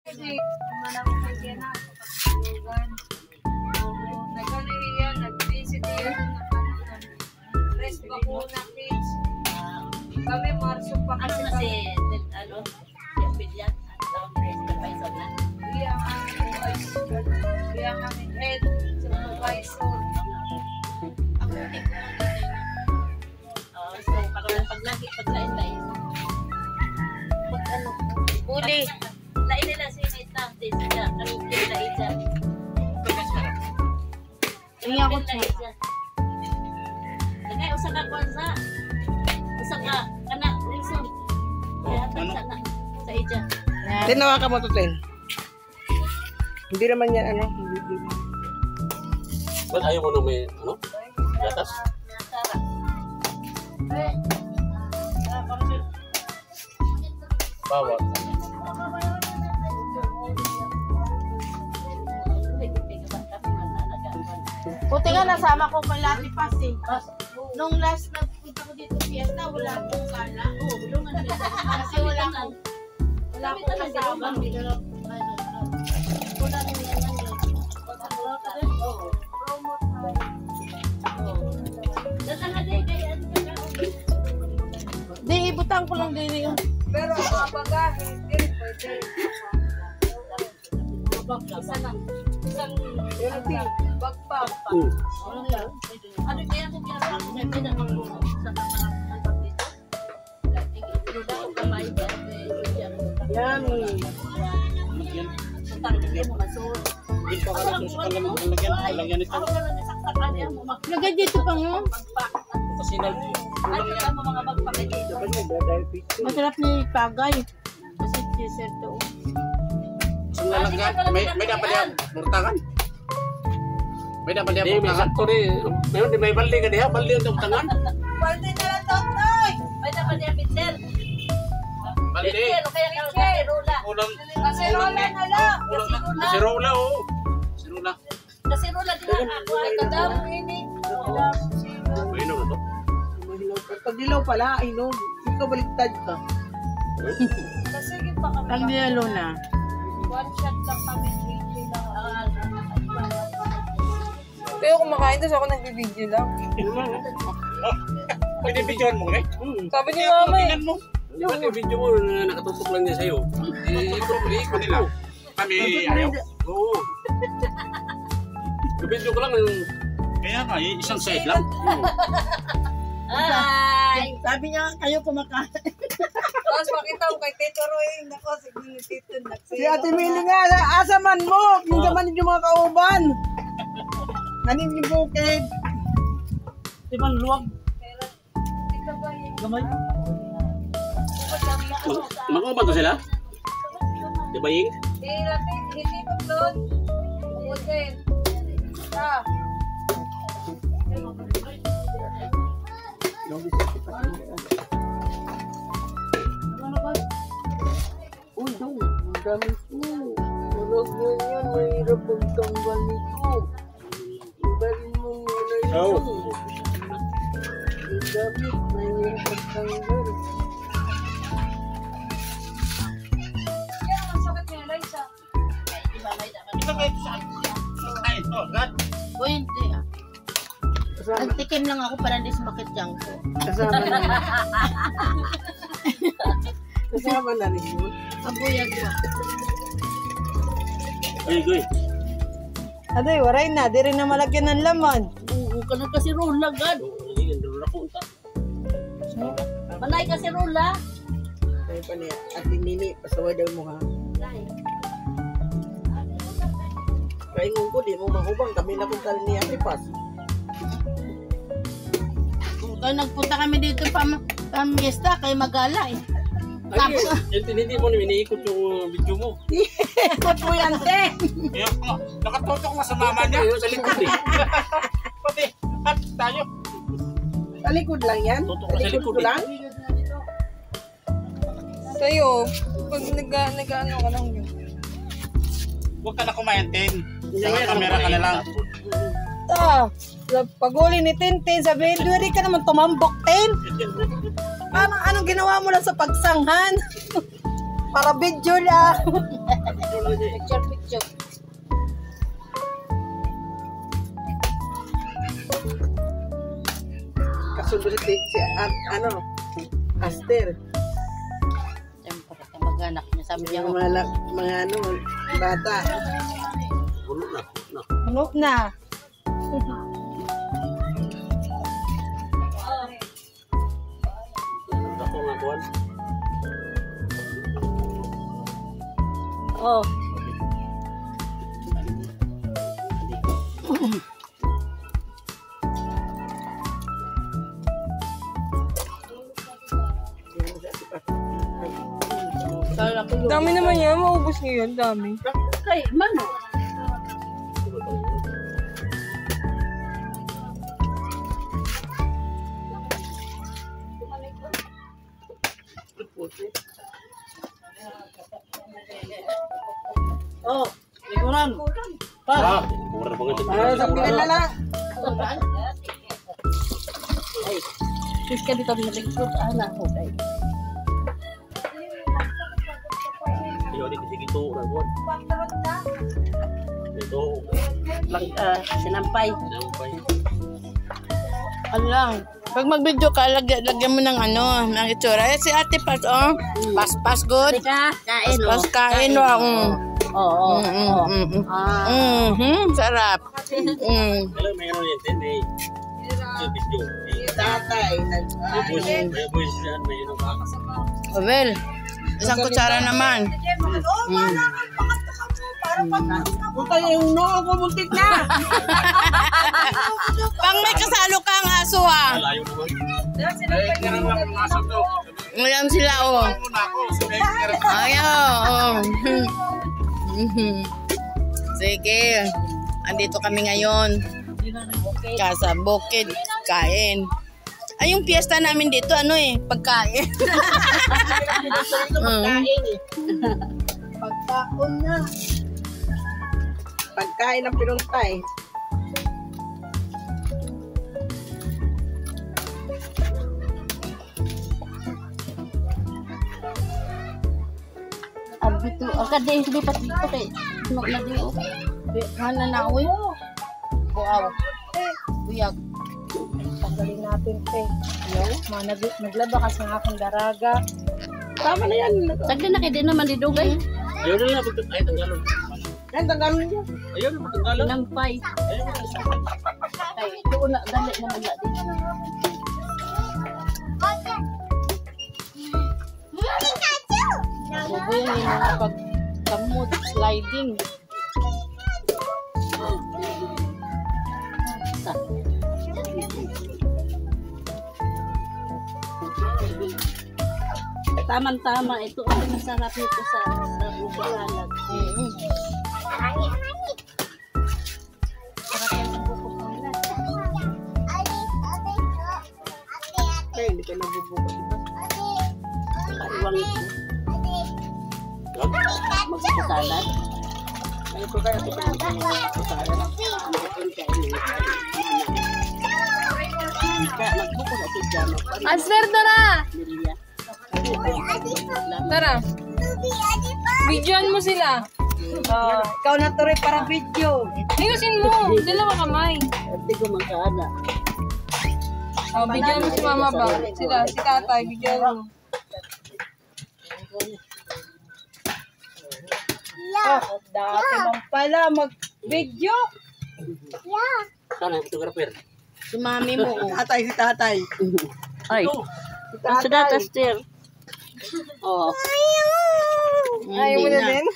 Kasi manang kanya na sa pagtulugan. Nagkaliyan, nag-visit yan, rest bakuna kids. Kami Marso pa Ano kasi na si, ano, yung bilyan, at tawag na supervisor na. Iya kami head supervisor. Ako, so, pag lain-lain. Pag ano, Uli. lain nila si Nita, si Sida, kami lain dyan. Hindi ako siya. Kaya usa ka kwanza, usa ka, kana, Wilson. Kaya sana, sa ija. Tinawa ka mo to, Ten. Hindi naman yan, ano? Ba't ayaw mo na may, ano? Gatas? Bawat. Buti nga nasama ko kay Lati Pas eh. Nung last nagpunta ko dito fiesta, wala akong sala. Kasi wala akong kasama. Wala rin yan lang yun. Di, ibutang ko lang din yun. Pero ang mga bagahe, hindi pwede. Isang bagpak. Ano kaya kung kaya ako may pinakapuro sa kapag dito? Pero dapat kamay ba? Yummy. Sa tangke mo masur. Hindi pa ka lang sa kalagyan ito. Ako na lang nasaksakan niya mo Lagay dito pa nga. magpak. Kasinal. Ano ka mo mga magpak dito? Masarap ni Pagay. Kasi teaser to. Sa lalagyan, may dapat yan, burtangan. May dapat yan, burtangan. May sakto rin. May balde ka diha, balde yung burtangan. Pwede na lang Totoy! May dapat niya Peter. Balde. Peter, o kaya kasirola. Ulam. Kasi rola na lang. Kasirola, oo. Kasirola. Kasirola din ako ay kadam. Ini. Bueno, ito. Pag dilaw pala, inog. Ikaw baliktad ka. Kasi pa kami. Pag niyalo na. One shot lang kami. 3 lang. Pero kumakain tapos ako nagbibideo lang. Pwede videoan mo, eh? Sabi ni mama eh. Tingnan mo. Ba't yung video mo na nakatutok lang niya sa'yo? Ikot nila. Kami ayaw? Oo. Video ko lang yung... Kaya nga, isang side lang. Ay! Sabi niya, kayo kumakain. Tapos makita mo kay Tito Roy. Nako, sige ni Tito. Si Ate Mili nga, asa man mo. Yung gaman yung mga kauban. Nanin yung bukid. Di ba luwag? Gamay. Mag-uban to sila? Di ba yung? Hindi mo doon. Bukod Ah. Uy, dong. Ang dami ko. Tulog yun yan. Mahirap ang tanggal nito. Ibalin mo muna yun. Oo. Ang dami. Mahirap ang tanggal. Kaya ang sakit niya, Liza. Ay, ito, agad. O hindi ah. Nagtikim lang ako para hindi sumakit dyan ko. Kasama na rin. Kasama na rin yun. Abuyag ko. Ay, goy. Aday, waray na. Di rin na malagyan ng laman. Oo, ka na kasi rola, God. Hindi, hindi rin ako. Manay kasi rola. Ay pa niya. Ate Nini, pasaway daw mo ha. Kaingon ko, di mo mahubang. Kami na kung tali ni Ate Pas. Kaya nagpunta kami dito pamiesta kay Magala eh. Ay, hindi mo na iniikot yung video mo. Ikot mo yan, te. Kaya ko, nakatutok na sa mama niya. Sa likod eh. Pati, at tayo. Sa likod lang yan? Tutok Sa na sa likod likod ko lang? Sa'yo, pag nag-ano ka lang yun. Huwag ka na kumayantin. Sa camera ka na lang. Pag-uli ni Tintin, sabi, duwari ka naman tumambok, Tin. Parang anong ginawa mo lang sa pagsanghan? Para video lang. Picture. Kasundo si ano, Aster. Siyempre, kamag-anak niya. Sabi niya, Yung mga ano, bata. Puno na. Ano na? Ako nga buwan. Oh. Dami naman yan. Maubos niyo yun. Dami. Kay, mano. Oh, likuran. Ah, mura na bagay. Sabihan na lang. Sis ka dito nalingkod. Anak ko kay. Iyo di kasi gito na buwan. Ito. Sinampay. ano lang. Pag mag-video ka, lagyan mo ng ano, ng itsura. Si Ate Pas, oh. Pas good. Ka, kain Pas kain, oh. Oo. Sarap. Alam meron yan din eh. Video. Tatay. May boys yan, may ano ka. Well, isang kutsara naman. Puta yung noo ko, muntik na. Pang may kasalo kang aso, ah. Layo naman. Ganun lang yung aso to. Ngayon sila, oh. Una ako, sabi Ayaw, oh. Sige. Andito kami ngayon. Casa Bukid. Kain. Ay, yung piyesta namin dito, ano eh, pagkain. pagkaon na. Pagkain ng pinuntay. Abito, akade lipat dito kay. Magladiyo. Hana na, uy. Buaw. Buyag. Tanggalin natin, te. Naglaba ka sa aking daraga. Tama na yan. Sagdi na kay di naman didugay. Ayaw na lang. Ay, tanggalon. Yan, tanggalin niyo. Ayaw na matanggalan. Sinampay. Ayaw na matanggalan. Kay doon na dali naman la din. Bubo yan yung mga pagkamot, sliding. Tama ito ang masarap nito sa upo salad. Ay, hindi ka nabubuka. Kaiwang ito. Magpupo salad. Ano ko kaya ito Kaya nagbuko na si Jano. Asper, tara! Lilia. Tara. Videoan mo sila. ikaw na to rin para video. Ayusin mo. Dalawa kamay. Hindi ko magkaana. Videoan mo si mama ba? Sila, si tatay. Videoan mo. Dati bang pala mag-video. Sana, photographer. Si mami mo, oh. Si tatay. Ay. Si Sa tatay. data still. Oh. Ayaw mo na din?